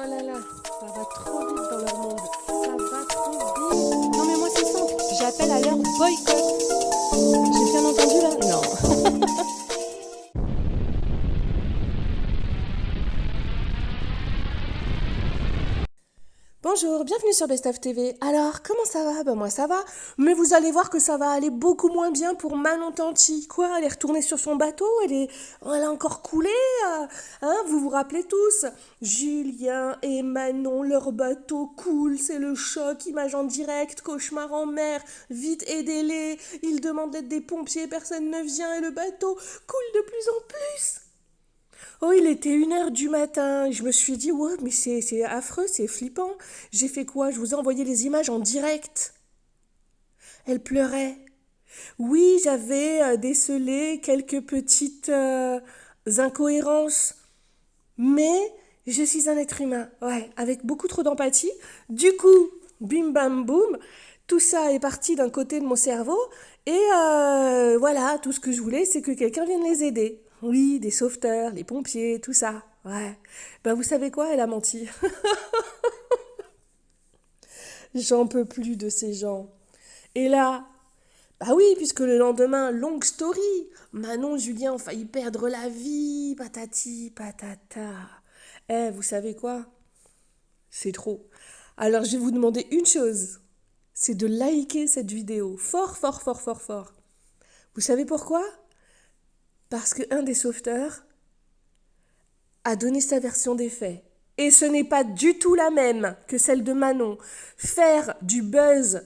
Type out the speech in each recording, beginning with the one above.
là là, ça va trop vite dans leur monde. Ça va trop vite. Non mais moi c'est simple, j'appelle à leur boycott. J'ai bien entendu là? Non. Bonjour, bienvenue sur Best of TV. Alors, comment ça va? Ben moi ça va, mais vous allez voir que ça va aller beaucoup moins bien pour Manon Tanti. Quoi? Elle est retournée sur son bateau? Elle a encore coulé? Hein? Vous vous rappelez tous? Julien et Manon, leur bateau coule, c'est le choc, image en direct, cauchemar en mer, vite aidez-les, ils demandent d'être des pompiers, personne ne vient et le bateau coule de plus en plus. Oh, il était 1 heure du matin. Je me suis dit, ouais, mais c'est affreux, c'est flippant. J'ai fait quoi? Je vous ai envoyé les images en direct. Elle pleurait. Oui, j'avais décelé quelques petites incohérences. Mais je suis un être humain, ouais, avec beaucoup trop d'empathie. Du coup, bim bam boum, tout ça est parti d'un côté de mon cerveau. Et voilà, tout ce que je voulais, c'est que quelqu'un vienne les aider. Oui, des sauveteurs, les pompiers, tout ça. Ouais. Ben vous savez quoi, elle a menti. J'en peux plus de ces gens. Et là, bah oui, puisque le lendemain, longue story. Manon, Julien ont failli perdre la vie, patati, patata. Eh, vous savez quoi? C'est trop. Alors je vais vous demander une chose. C'est de liker cette vidéo. Fort, fort, fort, fort, fort. Vous savez pourquoi? Parce qu'un des sauveteurs a donné sa version des faits. Et ce n'est pas du tout la même que celle de Manon. Faire du buzz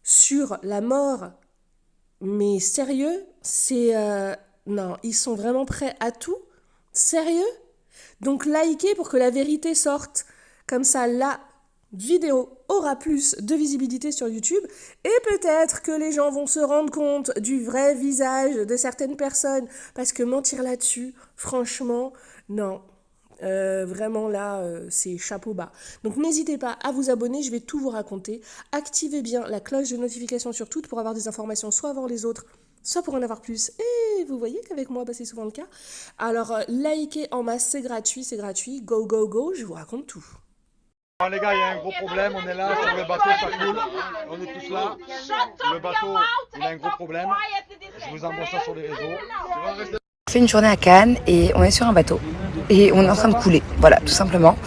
sur la mort, mais sérieux, c'est... non, ils sont vraiment prêts à tout? Sérieux? Donc likez pour que la vérité sorte. Comme ça, la vidéo aura plus de visibilité sur YouTube et peut-être que les gens vont se rendre compte du vrai visage de certaines personnes. Parce que mentir là-dessus, franchement, non. Vraiment là, c'est chapeau bas. Donc n'hésitez pas à vous abonner, je vais tout vous raconter. Activez bien la cloche de notification sur toutes pour avoir des informations soit avant les autres, soit pour en avoir plus. Et vous voyez qu'avec moi, bah, c'est souvent le cas. Alors likez en masse, c'est gratuit. Go, go, go, je vous raconte tout. Bon, les gars, il y a un gros problème, on est là sur le bateau, ça coule, on est tous là. Le bateau, il a un gros problème. Je vous envoie ça sur les réseaux. On fait une journée à Cannes et on est sur un bateau et on est en train de couler, voilà, tout simplement.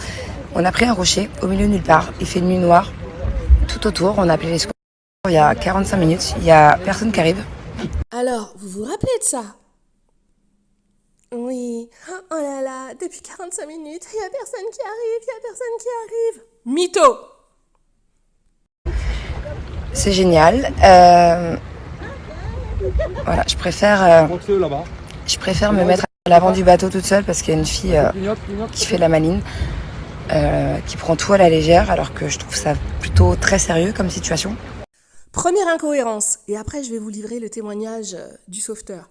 On a pris un rocher au milieu de nulle part, il fait nuit noire tout autour, on a appelé les secours. Il y a 45 minutes, il n'y a personne qui arrive. Alors, vous vous rappelez de ça? Oui. Oh là là, depuis 45 minutes, il n'y a personne qui arrive. Mytho! C'est génial. Voilà, je préfère me mettre à l'avant du bateau toute seule parce qu'il y a une fille qui fait la maline, qui prend tout à la légère alors que je trouve ça plutôt très sérieux comme situation. Première incohérence, et après je vais vous livrer le témoignage du sauveteur.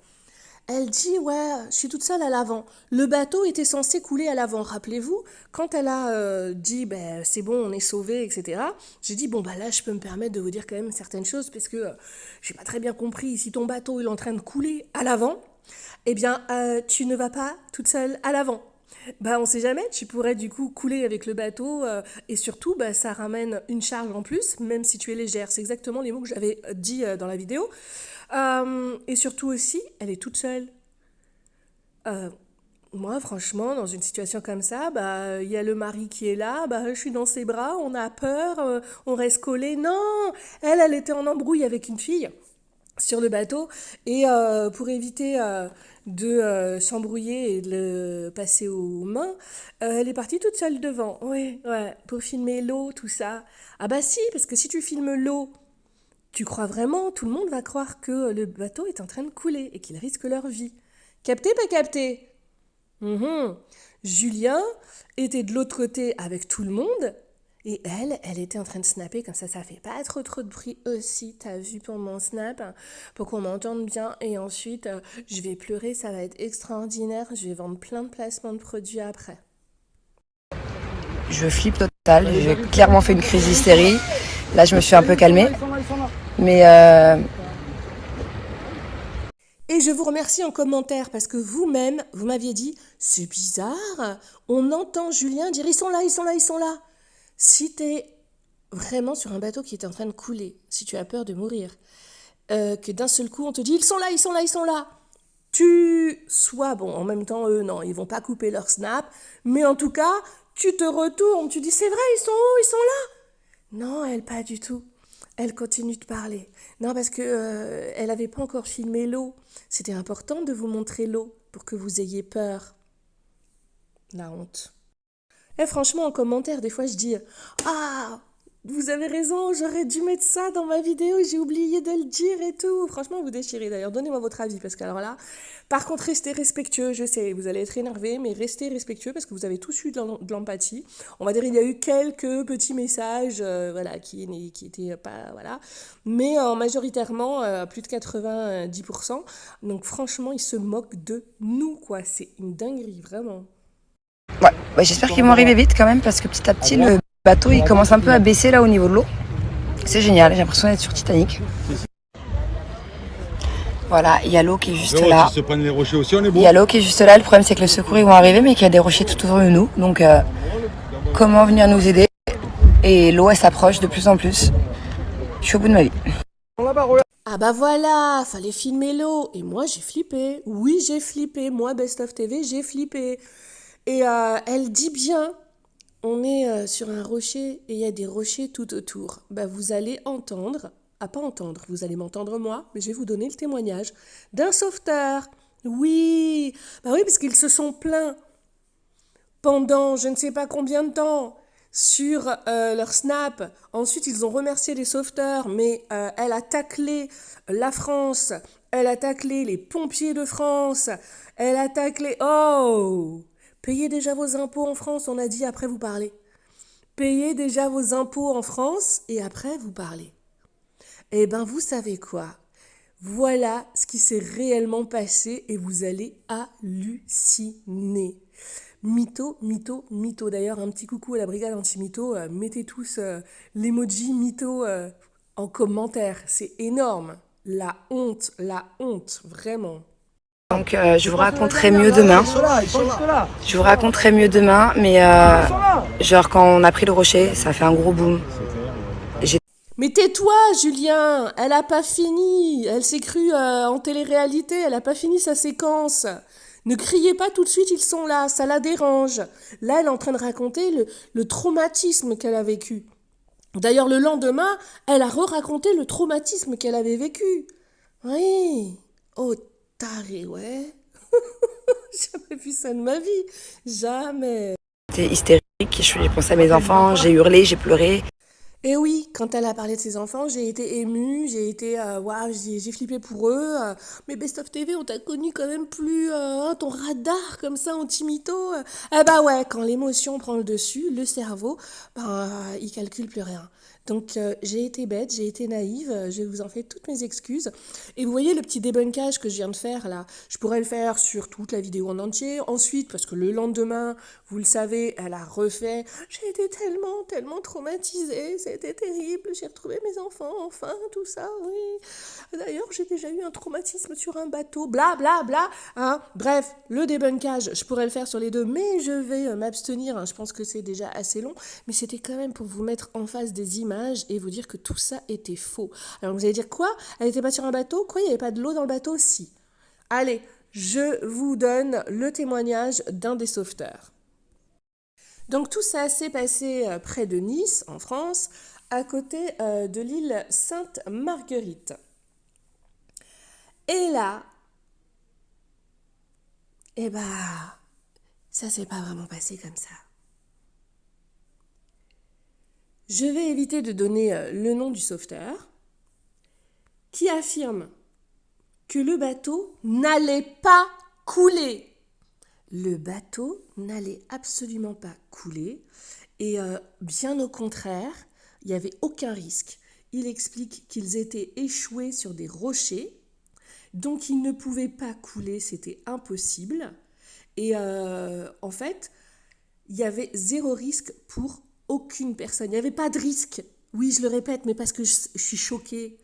Elle dit, ouais, je suis toute seule à l'avant. Le bateau était censé couler à l'avant. Rappelez-vous, quand elle a dit, ben, c'est bon, on est sauvés, etc., j'ai dit, bon, bah là, je peux me permettre de vous dire quand même certaines choses, parce que j'ai pas très bien compris. Si ton bateau il est en train de couler à l'avant, eh bien, tu ne vas pas toute seule à l'avant. Bah, on sait jamais, tu pourrais du coup couler avec le bateau et surtout, bah, ça ramène une charge en plus, même si tu es légère. C'est exactement les mots que j'avais dit dans la vidéo. Et surtout aussi, elle est toute seule. Moi, franchement, dans une situation comme ça, bah, y a le mari qui est là, bah, je suis dans ses bras, on a peur, on reste collés. Non, elle était en embrouille avec une fille sur le bateau et pour éviter de s'embrouiller et de le passer aux mains, elle est partie toute seule devant. Oui, ouais, pour filmer l'eau, tout ça. Ah bah si, parce que si tu filmes l'eau, tu crois vraiment, tout le monde va croire que le bateau est en train de couler et qu'ils risquent leur vie. Capté, pas capté? Julien était de l'autre côté avec tout le monde et elle était en train de snapper comme ça fait pas trop de bruit aussi, t'as vu pour mon snap, pour qu'on m'entende bien et ensuite je vais pleurer, ça va être extraordinaire, je vais vendre plein de placements de produits après. Je flippe total, j'ai clairement fait une crise d'hystérie. Là, je me suis un peu calmée. Mais Et je vous remercie en commentaire parce que vous-même, vous m'aviez dit, c'est bizarre, on entend Julien dire, ils sont là, ils sont là, ils sont là. Si tu es vraiment sur un bateau qui est en train de couler, si tu as peur de mourir, que d'un seul coup on te dit, ils sont là, ils sont là, ils sont là. Tu sois, bon, en même temps, eux, non, ils vont pas couper leur snap, mais en tout cas, tu te retournes, tu dis, c'est vrai, ils sont où, ils sont là. Non, elle, pas du tout. Elle continue de parler. Non, parce que elle n'avait pas encore filmé l'eau. C'était important de vous montrer l'eau pour que vous ayez peur. La honte. Et franchement, en commentaire, des fois, je dis « Ah, vous avez raison, j'aurais dû mettre ça dans ma vidéo, j'ai oublié de le dire et tout. » Franchement, vous déchirez d'ailleurs. Donnez-moi votre avis, parce que alors là... Par contre, restez respectueux, je sais, vous allez être énervés, mais restez respectueux parce que vous avez tous eu de l'empathie. On va dire il y a eu quelques petits messages voilà, qui étaient pas... Voilà. Mais majoritairement, plus de 90%. Donc franchement, ils se moquent de nous, quoi. C'est une dinguerie, vraiment. Ouais, bah, j'espère qu'ils vont arriver vite quand même parce que petit à petit le bateau il commence un peu à baisser là au niveau de l'eau. C'est génial, j'ai l'impression d'être sur Titanic. Voilà, il y a l'eau qui est juste là. Se prennent les rochers aussi, on est bon. Il y a l'eau qui est juste là, le problème c'est que le secours ils vont arriver mais qu'il y a des rochers tout autour de nous. Donc comment venir nous aider? Et l'eau elle s'approche de plus en plus. Je suis au bout de ma vie. Ah bah voilà, fallait filmer l'eau. Et moi j'ai flippé. Oui, j'ai flippé. Moi, Best of TV, j'ai flippé. Et elle dit bien, on est sur un rocher et il y a des rochers tout autour. Bah vous allez entendre, pas entendre, vous allez m'entendre moi, mais je vais vous donner le témoignage d'un sauveteur. Oui, bah oui, parce qu'ils se sont plaints pendant je ne sais pas combien de temps sur leur snap. Ensuite, ils ont remercié les sauveteurs, mais elle a taclé la France, elle a taclé les pompiers de France, elle a taclé... Oh! Payez déjà vos impôts en France, on a dit, après vous parlez. Payez déjà vos impôts en France et après vous parlez. Eh ben, vous savez quoi? Voilà ce qui s'est réellement passé et vous allez halluciner. Mytho, mytho, mytho. D'ailleurs, un petit coucou à la brigade anti-mytho. Mettez tous l'emoji mytho en commentaire. C'est énorme. La honte, vraiment. Donc je vous raconterai mieux demain. Je vous raconterai mieux demain, mais genre quand on a pris le rocher, ça a fait un gros boom. Mais tais-toi, Julien, elle a pas fini. Elle s'est crue en télé-réalité, elle a pas fini sa séquence. Ne criez pas tout de suite, ils sont là, ça la dérange. Là, elle est en train de raconter le traumatisme qu'elle a vécu. D'ailleurs, le lendemain, elle a re-raconté le traumatisme qu'elle avait vécu. Oui. Oh, taré, ouais. Jamais vu ça de ma vie. Jamais. J'étais hystérique, j'ai pensé à mes enfants, j'ai hurlé, j'ai pleuré. Et oui, quand elle a parlé de ses enfants, j'ai été émue, j'ai été, waouh, j'ai flippé pour eux. Mais Best of TV, on t'a connu quand même plus, ton radar comme ça, anti-mytho. Eh bah ouais, quand l'émotion prend le dessus, le cerveau, il calcule plus rien. Donc j'ai été bête, j'ai été naïve, je vous en fais toutes mes excuses. Et vous voyez le petit débunkage que je viens de faire là, je pourrais le faire sur toute la vidéo en entier. Ensuite, parce que le lendemain, vous le savez, elle a refait. J'ai été tellement traumatisée, c'était terrible, j'ai retrouvé mes enfants, enfin, tout ça, oui. D'ailleurs, j'ai déjà eu un traumatisme sur un bateau, bla bla bla. Hein. Bref, le débunkage, je pourrais le faire sur les deux, mais je vais m'abstenir, hein. Je pense que c'est déjà assez long. Mais c'était quand même pour vous mettre en face des images et vous dire que tout ça était faux. Alors vous allez dire quoi? Elle n'était pas sur un bateau? Quoi? Il n'y avait pas de l'eau dans le bateau? Si. Allez, je vous donne le témoignage d'un des sauveteurs. Donc tout ça s'est passé près de Nice, en France, à côté de l'île Sainte-Marguerite. Et là, eh ben, ça s'est pas vraiment passé comme ça. Je vais éviter de donner le nom du sauveteur, qui affirme que le bateau n'allait pas couler. Le bateau n'allait absolument pas couler et bien au contraire, il n'y avait aucun risque. Il explique qu'ils étaient échoués sur des rochers, donc ils ne pouvaient pas couler, c'était impossible. Et en fait, il y avait zéro risque pour aucune personne. Il n'y avait pas de risque. Oui, je le répète, mais parce que je suis choquée.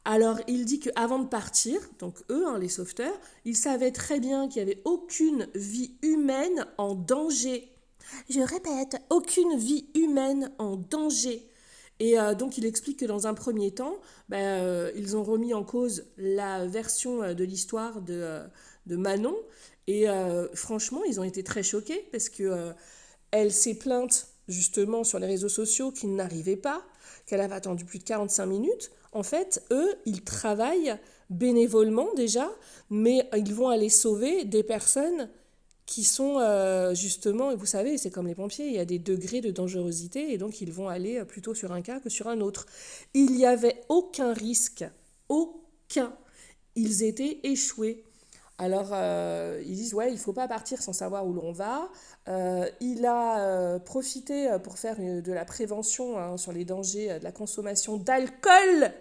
Alors, il dit qu'avant de partir, donc eux, les sauveteurs, ils savaient très bien qu'il n'y avait aucune vie humaine en danger. Je répète, aucune vie humaine en danger. Et donc, il explique que dans un premier temps, ils ont remis en cause la version de l'histoire de Manon. Et franchement, ils ont été très choqués parce que elle s'est plainte justement sur les réseaux sociaux qu'il n'arrivait pas, qu'elle avait attendu plus de 45 minutes. En fait, eux, ils travaillent bénévolement déjà, mais ils vont aller sauver des personnes qui sont justement, et vous savez, c'est comme les pompiers, il y a des degrés de dangerosité, et donc ils vont aller plutôt sur un cas que sur un autre. Il n'y avait aucun risque, aucun. Ils étaient échoués. Alors, ils disent, ouais, il ne faut pas partir sans savoir où l'on va. Il a profité pour faire de la prévention sur les dangers de la consommation d'alcool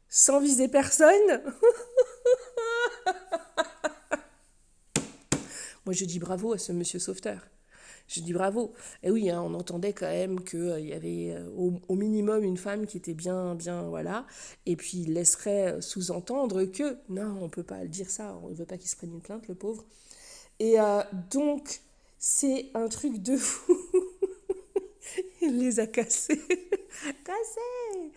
sans viser personne. Moi, je dis bravo à ce monsieur sauveteur. Je dis bravo. Et oui, on entendait quand même qu'il y avait au minimum une femme qui était bien, voilà. Et puis, il laisserait sous-entendre que, non, on ne peut pas le dire ça, on ne veut pas qu'il se prenne une plainte, le pauvre. Et donc, c'est un truc de fou. Il les a cassés. Cassés.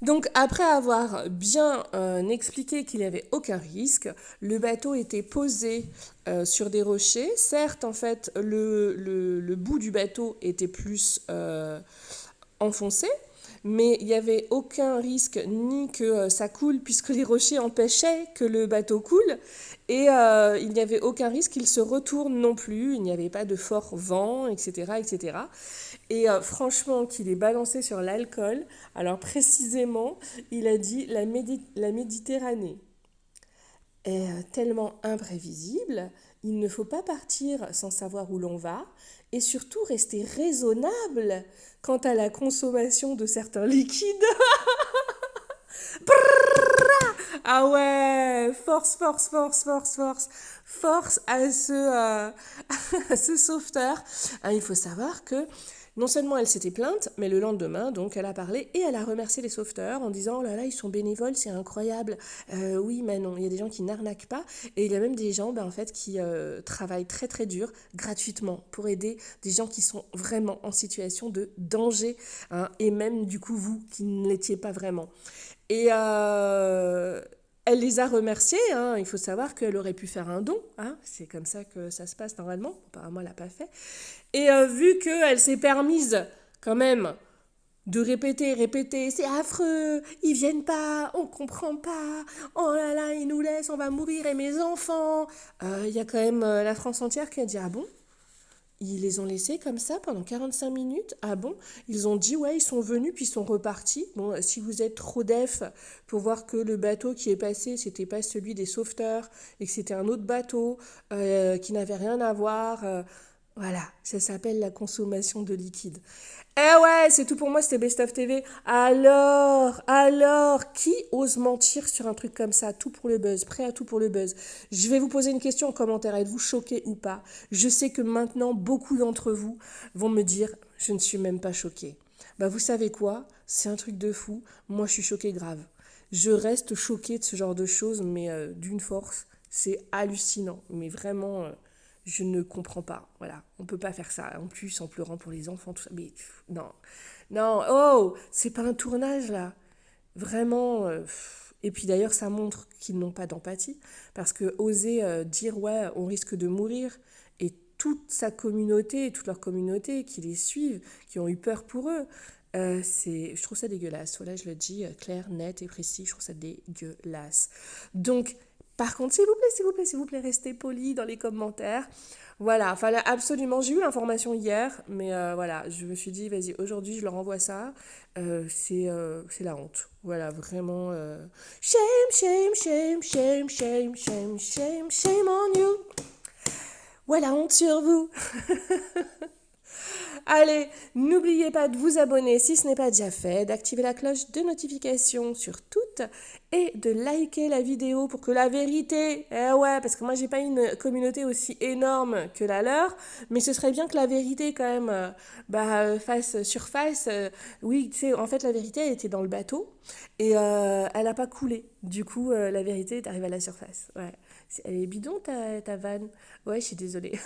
Donc, après avoir bien expliqué qu'il n'y avait aucun risque, le bateau était posé sur des rochers. Certes, en fait, le bout du bateau était plus enfoncé, mais il n'y avait aucun risque ni que ça coule, puisque les rochers empêchaient que le bateau coule, et il n'y avait aucun risque qu'il se retourne non plus, il n'y avait pas de fort vent, etc. etc. Et franchement, qu'il est balancé sur l'alcool, alors précisément, il a dit la Méditerranée est tellement imprévisible, il ne faut pas partir sans savoir où l'on va, et surtout rester raisonnable quant à la consommation de certains liquides. Ah ouais, force à ce sauveteur. Il faut savoir que non seulement elle s'était plainte, mais le lendemain, donc, elle a parlé et elle a remercié les sauveteurs en disant « Oh là là, ils sont bénévoles, c'est incroyable. Oui, mais non, il y a des gens qui n'arnaquent pas et il y a même des gens en fait, qui travaillent très très dur, gratuitement, pour aider des gens qui sont vraiment en situation de danger, et même du coup vous, qui ne l'étiez pas vraiment. » Et elle les a remerciés, il faut savoir qu'elle aurait pu faire un don, c'est comme ça que ça se passe normalement, apparemment elle l'a pas fait. Et vu qu'elle s'est permise quand même de répéter, c'est affreux, ils viennent pas, on comprend pas, oh là là, ils nous laissent, on va mourir, et mes enfants. Y a quand même la France entière qui a dit, ah bon ? Ils les ont laissés comme ça pendant 45 minutes. Ah bon ? Ils ont dit, ouais, ils sont venus, puis ils sont repartis. Bon, si vous êtes trop def pour voir que le bateau qui est passé, c'était pas celui des sauveteurs, et que c'était un autre bateau qui n'avait rien à voir, voilà, ça s'appelle la consommation de liquide. Eh ouais, c'est tout pour moi, c'était Best of TV. Alors, qui ose mentir sur un truc comme ça ? Tout pour le buzz, prêt à tout pour le buzz. Je vais vous poser une question en commentaire, êtes-vous choqués ou pas ? Je sais que maintenant, beaucoup d'entre vous vont me dire, je ne suis même pas choquée. Vous savez quoi ? C'est un truc de fou. Moi, je suis choquée grave. Je reste choquée de ce genre de choses, mais d'une force, c'est hallucinant. Mais vraiment... je ne comprends pas, voilà, on peut pas faire ça, en plus en pleurant pour les enfants, tout ça, mais non, oh, c'est pas un tournage là, vraiment, et puis d'ailleurs ça montre qu'ils n'ont pas d'empathie, parce que oser dire ouais, on risque de mourir, et toute sa communauté, toute leur communauté qui les suivent, qui ont eu peur pour eux, je trouve ça dégueulasse, voilà, je le dis clair, net et précis, je trouve ça dégueulasse. Donc, par contre, s'il vous plaît, restez polis dans les commentaires. Voilà, fallait absolument, j'ai eu l'information hier, mais voilà, je me suis dit, vas-y, aujourd'hui, je leur envoie ça. C'est la honte. Voilà, vraiment. Shame on you. Voilà, honte sur vous. Allez, n'oubliez pas de vous abonner si ce n'est pas déjà fait, d'activer la cloche de notification sur toutes écoute et de liker la vidéo pour que la vérité, ouais, parce que moi j'ai pas une communauté aussi énorme que la leur, mais ce serait bien que la vérité quand même fasse surface. Oui, tu sais, en fait la vérité elle était dans le bateau et elle a pas coulé. Du coup, la vérité est arrivée à la surface. Ouais. Elle est bidon ta vanne. Ouais, je suis désolée.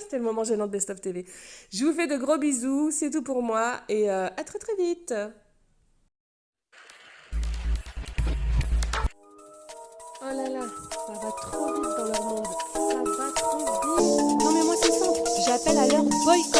C'était le moment gênant de Best of TV. Je vous fais de gros bisous, c'est tout pour moi et à très très vite. Oh là là, ça va trop vite dans leur monde. Ça va trop vite. Non mais moi c'est simple, j'appelle à leur boycott.